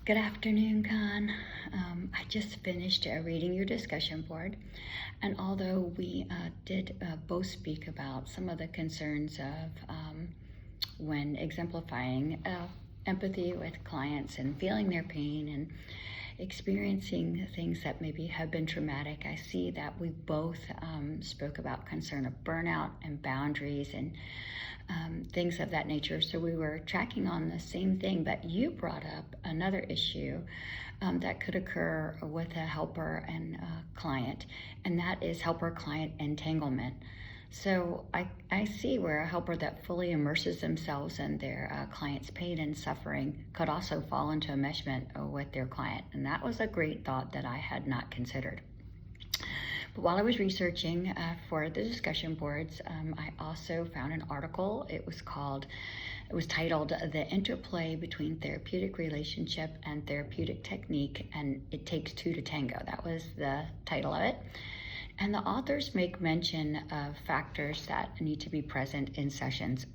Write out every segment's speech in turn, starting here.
Good afternoon, Con. I just finished reading your discussion board, and although we did both speak about some of the concerns of when exemplifying empathy with clients and feeling their pain and experiencing things that maybe have been traumatic, I see that we both spoke about concern of burnout and boundaries and things of that nature. So we were tracking on the same thing, but you brought up another issue that could occur with a helper and a client, and that is helper-client entanglement. So I see where a helper that fully immerses themselves in their client's pain and suffering could also fall into enmeshment with their client. And that was a great thought that I had not considered. But while I was researching for the discussion boards, I also found an article. It was titled "The Interplay Between Therapeutic Relationship and Therapeutic Technique, and It Takes Two to Tango." That was the title of it. And the authors make mention of factors that need to be present in sessions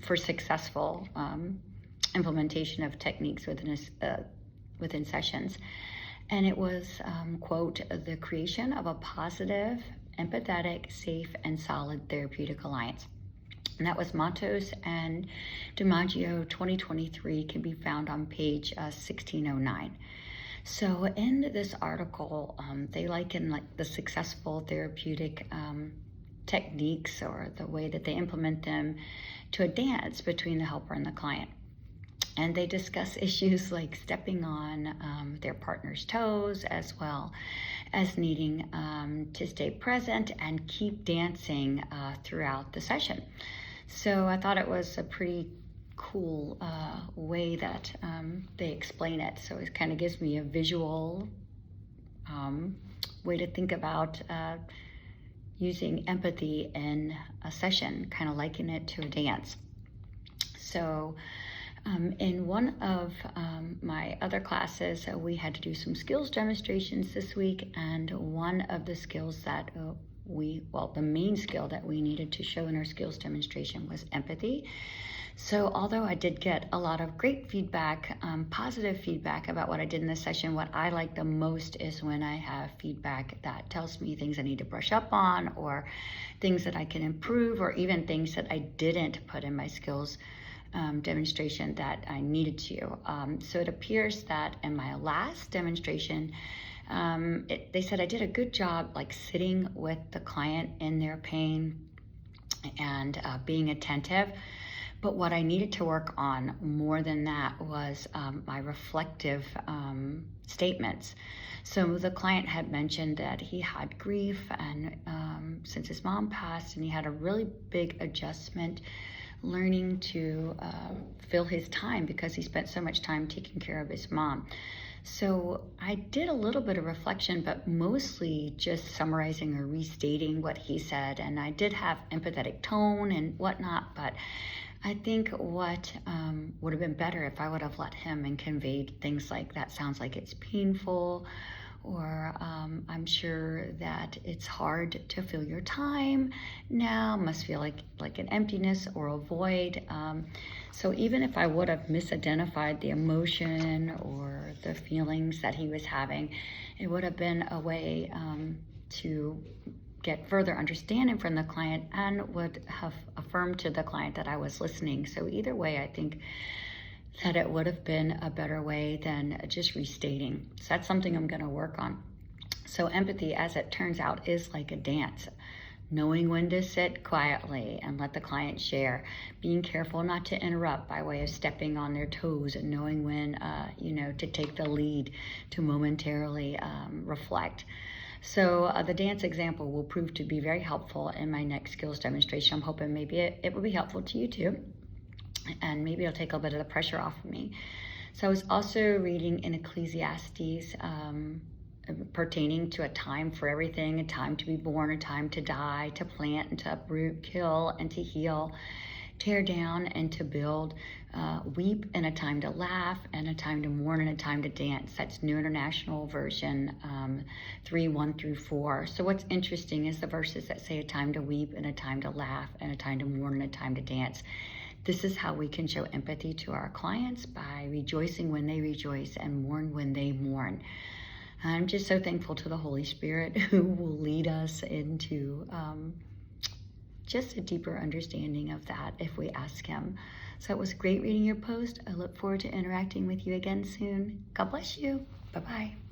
for successful implementation of techniques within sessions. And it was, quote, "the creation of a positive, empathetic, safe, and solid therapeutic alliance." And that was Matos and DiMaggio 2023, can be found on page 1609. So in this article, they liken the successful therapeutic techniques or the way that they implement them to a dance between the helper and the client. And they discuss issues like stepping on their partner's toes, as well as needing to stay present and keep dancing throughout the session. So I thought it was a pretty cool way that they explain it. So it kind of gives me a visual way to think about using empathy in a session, kind of liken it to a dance. So in one of my other classes, we had to do some skills demonstrations this week, and one of the skills that the main skill that we needed to show in our skills demonstration was empathy. So although I did get a lot of great feedback, positive feedback about what I did in this session, what I like the most is when I have feedback that tells me things I need to brush up on, or things that I can improve, or even things that I didn't put in my skills demonstration that I needed to. So it appears that in my last demonstration, they said I did a good job sitting with the client in their pain and being attentive. But what I needed to work on more than that was my reflective statements. So the client had mentioned that he had grief and since his mom passed, and he had a really big adjustment learning to fill his time because he spent so much time taking care of his mom. So I did a little bit of reflection, but mostly just summarizing or restating what he said. And I did have empathetic tone and whatnot, but I think what would have been better if I would have let him and conveyed things like, "That sounds like it's painful," or "I'm sure that it's hard to fill your time now, must feel like an emptiness or a void." So even if I would have misidentified the emotion or the feelings that he was having, it would have been a way to get further understanding from the client, and would have affirmed to the client that I was listening. So either way, I think that it would have been a better way than just restating. So that's something I'm going to work on. So empathy, as it turns out, is like a dance. Knowing when to sit quietly and let the client share, being careful not to interrupt by way of stepping on their toes, and knowing when to take the lead, to momentarily reflect. So the dance example will prove to be very helpful in my next skills demonstration. I'm hoping maybe it will be helpful to you too, and maybe it'll take a bit of the pressure off of me. So I was also reading in Ecclesiastes pertaining to a time for everything, a time to be born, a time to die, to plant and to uproot, kill and to heal, tear down and to build, weep and a time to laugh, and a time to mourn and a time to dance. That's New International Version 3:1-4. So what's interesting is the verses that say a time to weep and a time to laugh and a time to mourn and a time to dance. this is how we can show empathy to our clients, by rejoicing when they rejoice and mourn when they mourn. I'm just so thankful to the Holy Spirit who will lead us into just a deeper understanding of that if we ask him. So it was great reading your post. I look forward to interacting with you again soon. God bless you. Bye-bye.